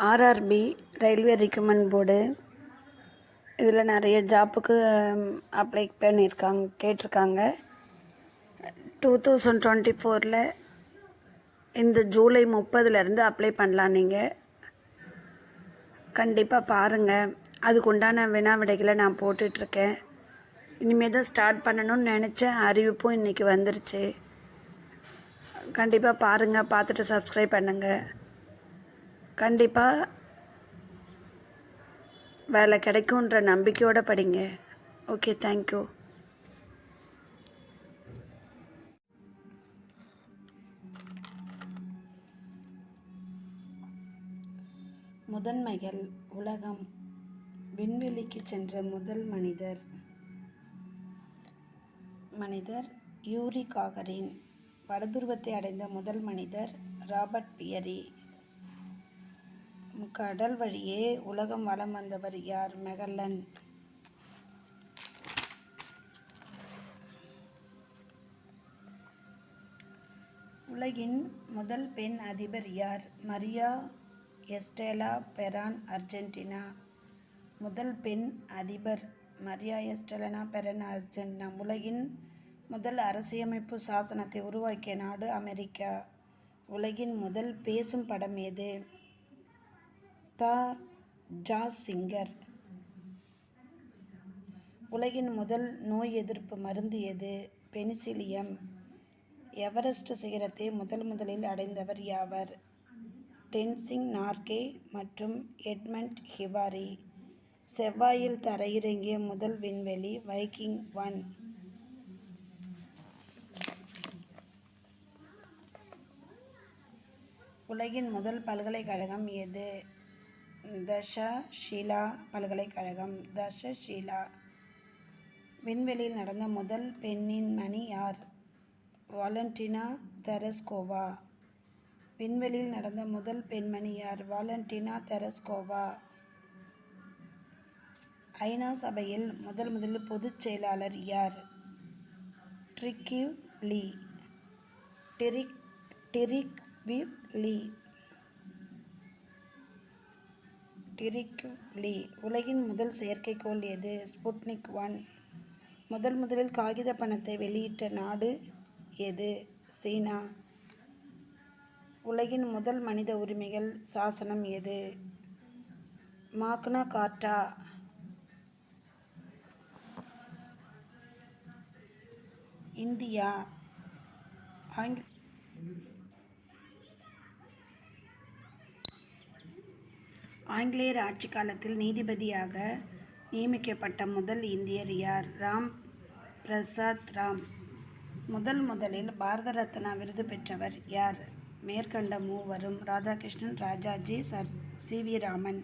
RRB railway recruitment board இதில் நிறைய ஜாப்புக்கு apply கேட்டிருக்காங்க. 2024 இந்த ஜூலை 30 அப்ளை பண்ணலாம். நீங்கள் கண்டிப்பாக பாருங்கள். அதுக்குண்டான வினா விடைகளை நான் போட்டுட்ருக்கேன். இனிமேல் தான் ஸ்டார்ட் பண்ணணும்னு நினச்சேன். அறிவிப்பும் இன்றைக்கி வந்துருச்சு. கண்டிப்பாக பாருங்கள். பார்த்துட்டு சப்ஸ்கிரைப் பண்ணுங்கள். கண்டிப்பாக வேலை கிடைக்குன்ற நம்பிக்கையோடு படிங்க. Okay, thank you. முதன்மைகள். உலகம். விண்வெளிக்கு சென்ற முதல் மனிதர் யூரி காகரின். வடதுருவத்தை அடைந்த முதல் மனிதர் ராபர்ட் பியரி. கடல் வழியே உலகம் வலம் வந்தவர் யார்? மெகல்லன். உலகின் முதல் பெண் அதிபர் யார்? மரியா எஸ்டேலா பெரான், அர்ஜென்டினா. முதல் பெண் அதிபர் மரியா எஸ்டேலா பெரான், அர்ஜென்டினா. உலகின் முதல் அரசியமைப்பு சாசனத்தை உருவாக்கிய நாடு அமெரிக்கா. உலகின் முதல் பேசும் படம் எது? த ஜாஸ் சிங்கர். உலகின் முதல் நோய் எதிர்ப்பு மருந்து எது? பெனிசிலியம். எவரெஸ்ட் சிகரத்தை முதலில் அடைந்தவர் யாவர்? டென்சிங் நார்கே மற்றும் எட்மண்ட் ஹிலாரி. செவ்வாயில் தரையிறங்கிய முதல் விண்வெளி வைக்கிங் 1. உலகின் முதல் பல்கலைக்கழகம் எது? தக்ஷஷிலா பல்கலைக்கழகம். தக்ஷஷிலா. விண்வெளியில் நடந்த முதல் பெண்மணி யார்? வாலண்டினா தெரஸ்கோவா. விண்வெளியில் நடந்த முதல் பெண்மணி யார்? வாலண்டினா தெரஸ்கோவா. ஐநா சபையில் முதலில் பொதுச் செயலாளர் யார்? டிரிக்விலி. உலகின் முதல் செயற்கைக்கோள் எது? ஸ்புட்னிக் 1. முதலில் காகித பணத்தை வெளியிட்ட நாடு எது? சீனா. உலகின் முதல் மனித உரிமைகள் சாசனம் எது? மாக்னா கார்ட்டா. இந்தியா. ஆங்கிலேயர் ஆட்சி காலத்தில் நீதிபதியாக நியமிக்கப்பட்ட முதல் இந்தியர் யார்? ராம் பிரசாத் ராம். முதலில் பாரத ரத்னா விருது பெற்றவர் யார்? மேற்கண்ட மூவரும்: ராதாகிருஷ்ணன், ராஜாஜி, சி. வி. ராமன்.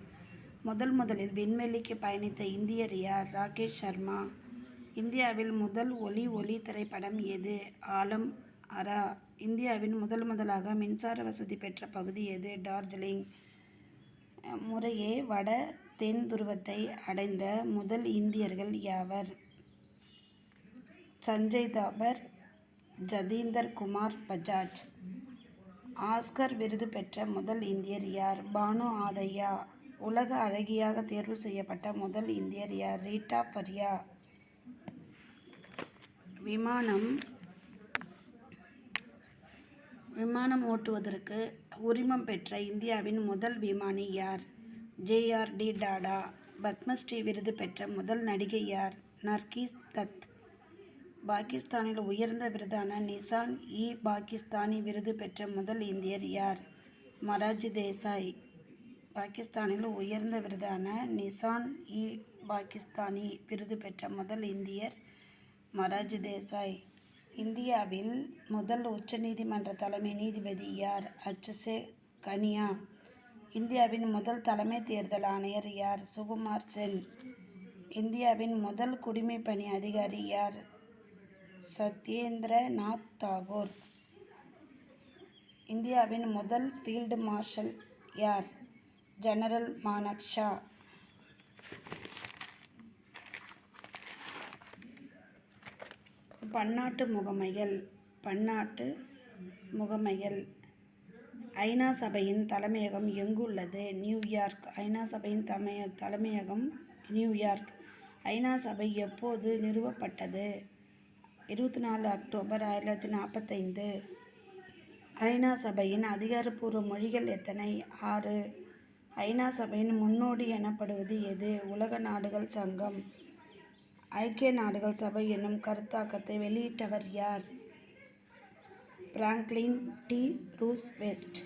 முதலில் விண்வெளிக்கு பயணித்த இந்தியர் யார்? ராகேஷ் சர்மா. இந்தியாவில் முதல் ஒளி திரைப்படம் எது? ஆலம் அரா. இந்தியாவின் முதலாக மின்சார வசதி பெற்ற பகுதி எது? டார்ஜிலிங். முறையே வட தென் துருவத்தை அடைந்த முதல் இந்தியர்கள் யாவர்? சஞ்சய் தாபர், ஜதீந்தர் குமார் பஜாஜ். ஆஸ்கர் விருது பெற்ற முதல் இந்தியர் யார்? பானு ஆதையா. உலக அழகியாக தேர்வு செய்யப்பட்ட முதல் இந்தியர் யார்? ரீட்டா ஃபரியா. விமானம் ஓட்டுவதற்கு உரிமம் பெற்ற இந்தியாவின் முதல் விமானி யார்? ஜே.ஆர்.டி. டாடா. பத்மஸ்ரீ விருது பெற்ற முதல் நடிகை யார்? நர்கிஸ் தத். பாகிஸ்தானில் உயர்ந்த விருதான நிசான்-இ-பாகிஸ்தானி விருது பெற்ற முதல் இந்தியர் யார்? மொரார்ஜி தேசாய். பாகிஸ்தானில் உயர்ந்த விருதான நிசான்-இ-பாகிஸ்தானி விருது பெற்ற முதல் இந்தியர் மொரார்ஜி தேசாய். இந்தியாவில் முதல் உச்ச நீதிமன்ற தலைமை நீதிபதி யார்? H.C. கனியா. இந்தியாவின் முதல் தலைமை தேர்தல் ஆணையர் யார்? சுகுமார் சென். இந்தியாவின் முதல் குடிமைப்பணி அதிகாரி யார்? சத்யேந்திர நாத் தாகூர். இந்தியாவின் முதல் ஃபீல்டு மார்ஷல் யார்? ஜெனரல் மானக்ஷா. பன்னாட்டு முகமைகள். ஐநா சபையின் தலைமையகம் எங்குள்ளது? நியூயார்க். ஐநா சபையின் தலைமையகம் நியூயார்க். ஐநா சபை எப்போது நிறுவப்பட்டது? 24 அக்டோபர் 1945. ஐநா சபையின் அதிகாரப்பூர்வ மொழிகள் எத்தனை? 6. ஐநா சபையின் முன்னோடி எனப்படுவது எது? உலக நாடுகள் சங்கம். ஐக்கிய நாடுகள் சபை என்னும் கருத்தாக்கத்தை வெளியிட்டவர் யார்? Franklin D. ரூஸ்வெல்ட்.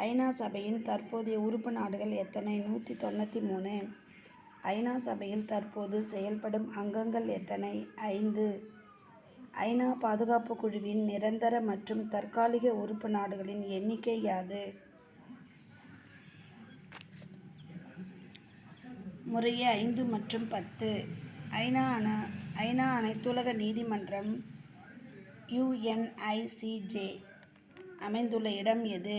ஐநா சபையின் தற்போதைய உறுப்பு நாடுகள் எத்தனை? 193. ஐநா சபையில் தற்போது செயல்படும் அங்கங்கள் எத்தனை? 5. ஐநா பாதுகாப்பு குழுவின் நிரந்தர மற்றும் தற்காலிக உறுப்பு நாடுகளின் எண்ணிக்கை யாது? முறையே 5 மற்றும் 10. ஐநா அனைத்துலக நீதிமன்றம் UNICJ அமைந்துள்ள இடம் எது?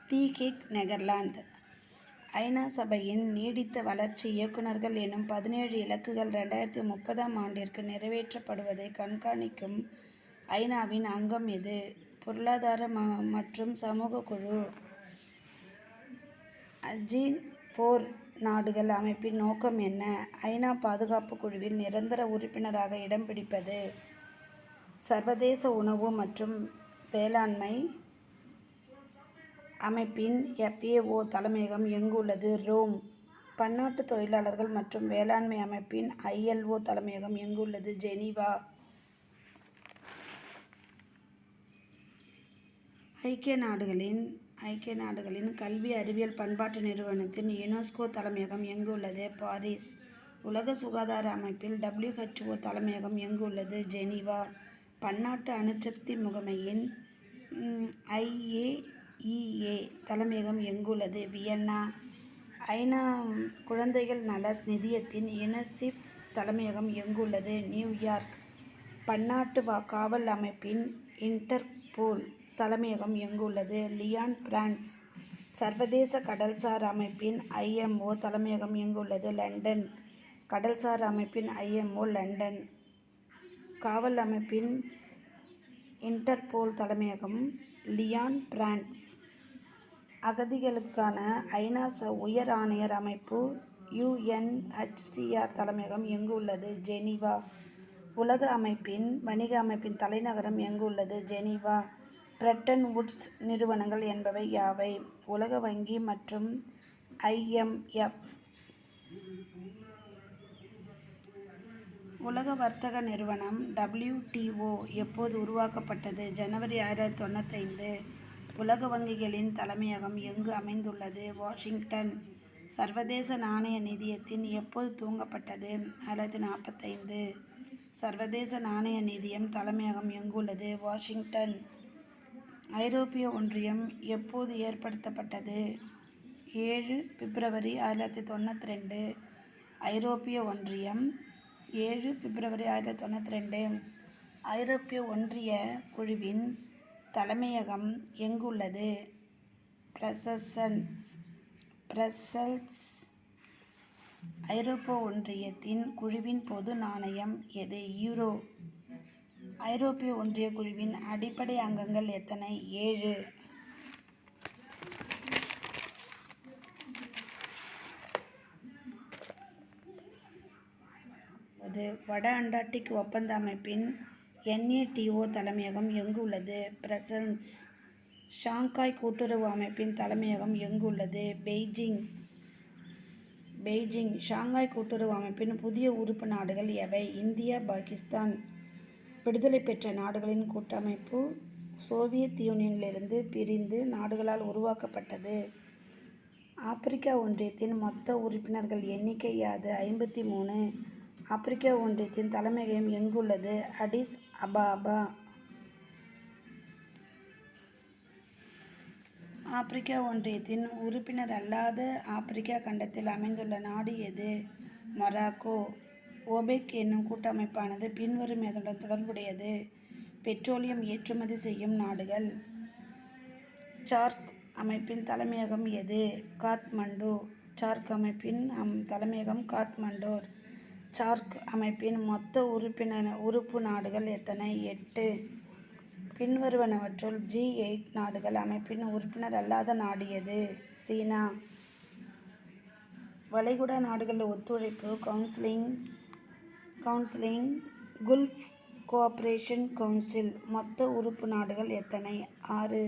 தி ஹேக், நெதர்லாந்து. ஐநா சபையின் நீடித்த வளர்ச்சி இயக்குநர்கள் எனும் 17 இலக்குகள் 2030ஆம் ஆண்டிற்கு நிறைவேற்றப்படுவதை கண்காணிக்கும் ஐநாவின் அங்கம் எது? பொருளாதார மற்றும் சமூக குழு. G4 நாடுகள் அமைப்பின் நோக்கம் என்ன? ஐநா பாதுகாப்பு குழுவில் நிரந்தர உறுப்பினராக இடம் பிடிப்பது. சர்வதேச உணவு மற்றும் வேளாண்மை அமைப்பின் FAO தலைமையகம் எங்குள்ளது? ரோம். பன்னாட்டு தொழிலாளர்கள் மற்றும் வேளாண்மை அமைப்பின் ILO தலைமையகம் எங்குள்ளது? ஜெனீவா. ஐக்கிய நாடுகளின் கல்வி அறிவியல் பண்பாட்டு நிறுவனத்தின் UNESCO தலைமையகம் எங்குள்ளது? பாரிஸ். உலக சுகாதார அமைப்பில் WHO தலைமையகம் எங்குள்ளது? ஜெனீவா. பன்னாட்டு அணுசக்தி முகமையின் IAEA தலைமையகம் எங்குள்ளது? வியன்னா. ஐநா குழந்தைகள் நல நிதியத்தின் UNICEF தலைமையகம் எங்குள்ளது? நியூயார்க். பன்னாட்டு காவல் அமைப்பின் இன்டர்போல் தலைமையகம் எங்குள்ளது? Lyon, France. சர்வதேச கடல்சார் அமைப்பின் IMO தலைமையகம் எங்குள்ளது? லண்டன். கடல்சார் அமைப்பின் IMO லண்டன். காவல் அமைப்பின் இன்டர்போல் தலைமையகம் லியான், பிரான்ஸ். அகதிகளுக்கான ஐநா உயர் ஆணையர் அமைப்பு UNHCR தலைமையகம் எங்குள்ளது? ஜெனீவா. உலக வணிக அமைப்பின் தலைநகரம் எங்குள்ளது? ஜெனீவா. பிரெட்டன் வுட்ஸ் நிறுவனங்கள் என்பவை யாவை? உலக வங்கி மற்றும் IMF. உலக வர்த்தக நிறுவனம் WTO எப்போது உருவாக்கப்பட்டது? ஜனவரி 1995. உலக வங்கிகளின் தலைமையகம் எங்கு அமைந்துள்ளது? வாஷிங்டன். சர்வதேச நாணய நிதியத்தின் எப்போது துவங்கப்பட்டது? 1945. சர்வதேச நாணய நிதியம் தலைமையகம் எங்குள்ளது? வாஷிங்டன். ஐரோப்பிய ஒன்றியம் எப்போது ஏற்படுத்தப்பட்டது? 7 பிப்ரவரி 1992. ஐரோப்பிய ஒன்றியம் 7 பிப்ரவரி 1992. ஐரோப்பிய ஒன்றிய குழுவின் தலைமையகம் எங்குள்ளது? பிரசல்ஸ். ஐரோப்பிய ஒன்றியத்தின் குழுவின் பொது நாணயம் எது? யூரோ. ஐரோப்பிய ஒன்றிய குழுவின் அடிப்படை அங்கங்கள் எத்தனை? 7. வட அண்டார்டிக் ஒப்பந்த அமைப்பின் NATO தலைமையகம் எங்குள்ளது? பிரசல்ஸ். ஷாங்காய் கூட்டுறவு அமைப்பின் தலைமையகம் எங்குள்ளது? பெய்ஜிங். ஷாங்காய் கூட்டுறவு அமைப்பின் புதிய உறுப்பு நாடுகள் எவை? இந்தியா, பாகிஸ்தான். விடுதலை பெற்ற நாடுகளின் கூட்டமைப்பு சோவியத் யூனியனிலிருந்து பிரிந்து நாடுகளால் உருவாக்கப்பட்டது. ஆப்பிரிக்க ஒன்றியத்தின் மொத்த உறுப்பினர்கள் எண்ணிக்கை யாது? 53. ஆப்பிரிக்க ஒன்றியத்தின் தலைமையகம் எங்குள்ளது? அடிஸ் அபாபா. ஆப்பிரிக்க ஒன்றியத்தின் உறுப்பினர் அல்லாத ஆப்பிரிக்கா கண்டத்தில் அமைந்துள்ள நாடு எது? மொராக்கோ. ஓபெக் என்னும் கூட்டமைப்பானது பின்வரும் எதுடன் தொடர்புடையது? பெட்ரோலியம் ஏற்றுமதி செய்யும் நாடுகள். சார்க் அமைப்பின் தலைமையகம் எது? காத்மண்டு. சார்க் அமைப்பின் தலைமையகம் காத்மண்டூர். சார்க் அமைப்பின் மொத்த உறுப்பு நாடுகள் எத்தனை? 8. பின்வருவனவற்றுள் G8 நாடுகள் அமைப்பின் உறுப்பினர் அல்லாத நாடு எது? சீனா. வளைகுடா நாடுகள் ஒத்துழைப்பு கவுன்சிலிங் குல்ஃப் கோஆபரேஷன் கவுன்சில் மொத்த உறுப்பு நாடுகள் எத்தனை? 6.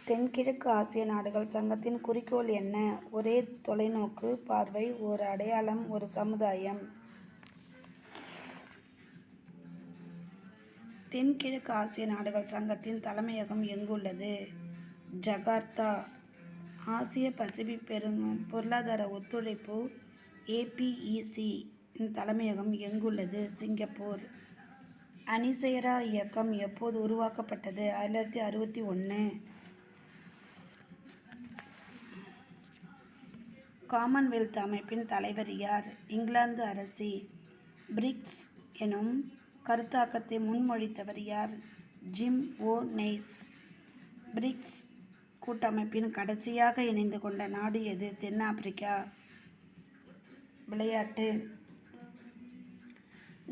தென்கிழக்கு ஆசிய நாடுகள் சங்கத்தின் குறிக்கோள் என்ன? ஒரே தொலைநோக்கு பார்வை, ஒரு அடையாளம், ஒரு சமுதாயம். தென்கிழக்கு ஆசிய நாடுகள் சங்கத்தின் தலைமையகம் எங்குள்ளது? ஜகார்த்தா. ஆசிய பசிபிக் பொருளாதார ஒத்துழைப்பு APEC இன் தலைமையகம் எங்குள்ளது? சிங்கப்பூர். அணிசேரா இயக்கம் எப்போது உருவாக்கப்பட்டது? 1961. காமன்வெல்த் அமைப்பின் தலைவர் யார்? இங்கிலாந்து அரசி. பிரிக்ஸ் எனும் கருத்தாக்கத்தை முன்மொழிந்தவர் யார்? ஜிம் ஓ நெய்ஸ். பிரிக்ஸ் கூட்டமைப்பின் கடைசியாக இணைந்து கொண்ட நாடு எது? தென்னாப்பிரிக்கா. விளையாட்டு.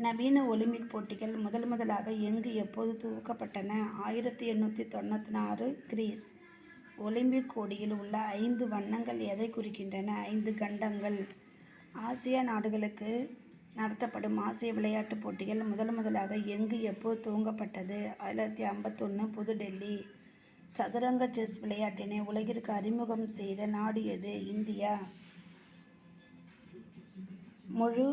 நவீன ஒலிம்பிக் போட்டிகள் முதலாக எங்கு எப்போது துவக்கப்பட்டன? 1896 கிரீஸ். ஒலிம்பிக் கொடியில் உள்ள 5 வண்ணங்கள் எதை குறிக்கின்றன? 5 கண்டங்கள். ஆசியா நாடுகளுக்கு நடத்தப்படும் ஆசிய விளையாட்டுப் போட்டிகள் முதலாக எங்கு எப்போது துவங்கப்பட்டது? 1951 புதுடெல்லி. சதுரங்க செஸ் விளையாட்டினை உலகிற்கு அறிமுகம் செய்த நாடு எது? இந்தியா. முழு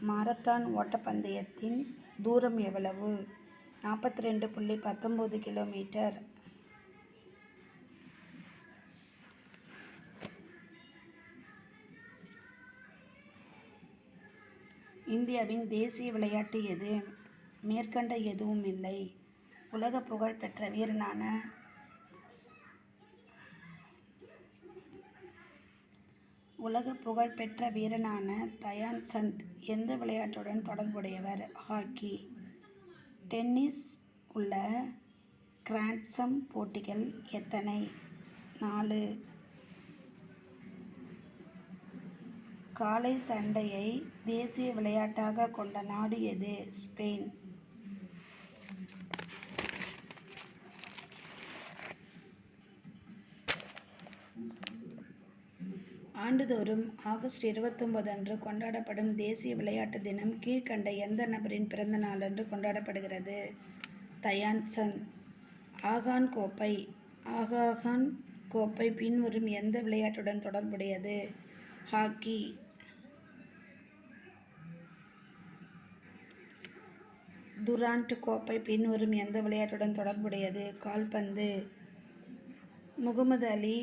மாரத்தான் ஓட்டப்பந்தயத்தின் தூரம் எவ்வளவு? 42.19 கிலோமீட்டர். இந்தியாவின் தேசிய விளையாட்டு எது? மேற்கண்ட எதுவும் இல்லை. உலக புகழ்பெற்ற வீரனான தயான் சந்த் எந்த விளையாட்டுடன் தொடர்புடையவர்? ஹாக்கி. டென்னிஸ் உள்ள கிராண்ட்ஸ்லாம் போட்டிகள் எத்தனை? 4. காளை சண்டையை தேசிய விளையாட்டாக கொண்ட நாடு எது? ஸ்பெயின். ஆண்டுதோறும் ஆகஸ்ட் 29 அன்று கொண்டாடப்படும் தேசிய விளையாட்டு தினம் கீழ்க்கண்ட எந்த நபரின் பிறந்த நாளன்று கொண்டாடப்படுகிறது? தயான் சந்த். ஆகான் கோப்பை பின்வரும் எந்த விளையாட்டுடன் தொடர்புடையது? ஹாக்கி. துராண்ட் கோப்பை பின்வரும் எந்த விளையாட்டுடன் தொடர்புடையது? கால்பந்து. முகமது அலி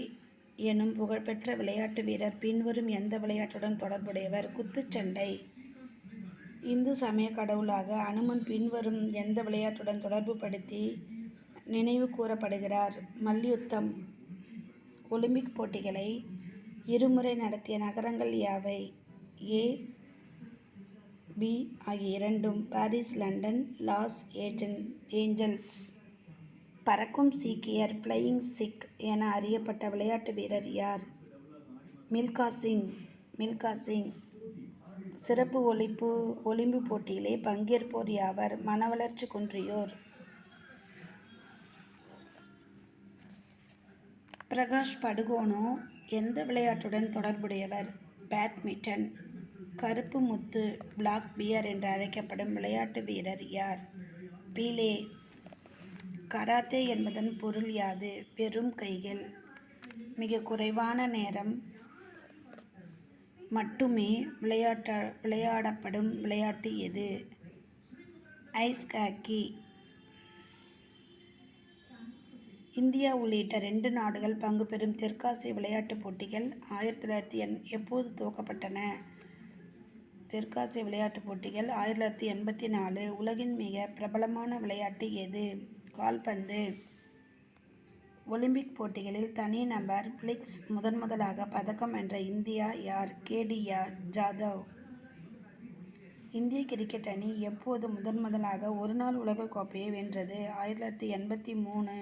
எனும் புகழ்பெற்ற விளையாட்டு வீரர் பின்வரும் எந்த விளையாட்டுடன் தொடர்புடையவர்? குத்துச்சண்டை. இந்து சமய கடவுளாக அனுமன் பின்வரும் எந்த விளையாட்டுடன் தொடர்புபடுத்தி நினைவு கூறப்படுகிறார்? மல்யுத்தம். ஒலிம்பிக் போட்டிகளை இருமுறை நடத்திய நகரங்கள் யாவை? A, B ஆகிய இரண்டும். Paris, London, Los Angeles. பறக்கும் சீக்கியர் ஃப்ளையிங் சிக் என அறியப்பட்ட விளையாட்டு வீரர் யார்? மில்கா சிங். சிறப்பு ஒலிம்பிக் போட்டியிலே பங்கேற்போர் யாவர்? மனவளர்ச்சி குன்றியோர். பிரகாஷ் படுகோனோ எந்த விளையாட்டுடன் தொடர்புடையவர்? பேட்மிண்டன். கருப்பு முத்து பிளாக் பியர் என்று அழைக்கப்படும் விளையாட்டு வீரர் யார்? பீலே. கராத்தே என்பதன் பொருள் யாது? வெறும் கைகள். மிக குறைவான நேரம் மட்டுமே விளையாடப்படும் விளையாட்டு எது? Ice hockey. இந்தியா உள்ளிட்ட 2 நாடுகள் பங்கு பெறும் தெற்காசிய விளையாட்டுப் போட்டிகள் 1980 எப்போது துவக்கப்பட்டன? தெற்காசிய விளையாட்டுப் போட்டிகள் 1984. உலகின் மிக பிரபலமான விளையாட்டு எது? கால்பந்து. ஒலிம்பிக் போட்டிகளில் தனிநபர் பிளிட்ஸ் முதலாக பதக்கம் வென்ற இந்தியா யார்? கேடியா ஜாதவ். இந்திய கிரிக்கெட் அணி எப்போது முதலாக ஒருநாள் உலகக் கோப்பையை வென்றது? 1983.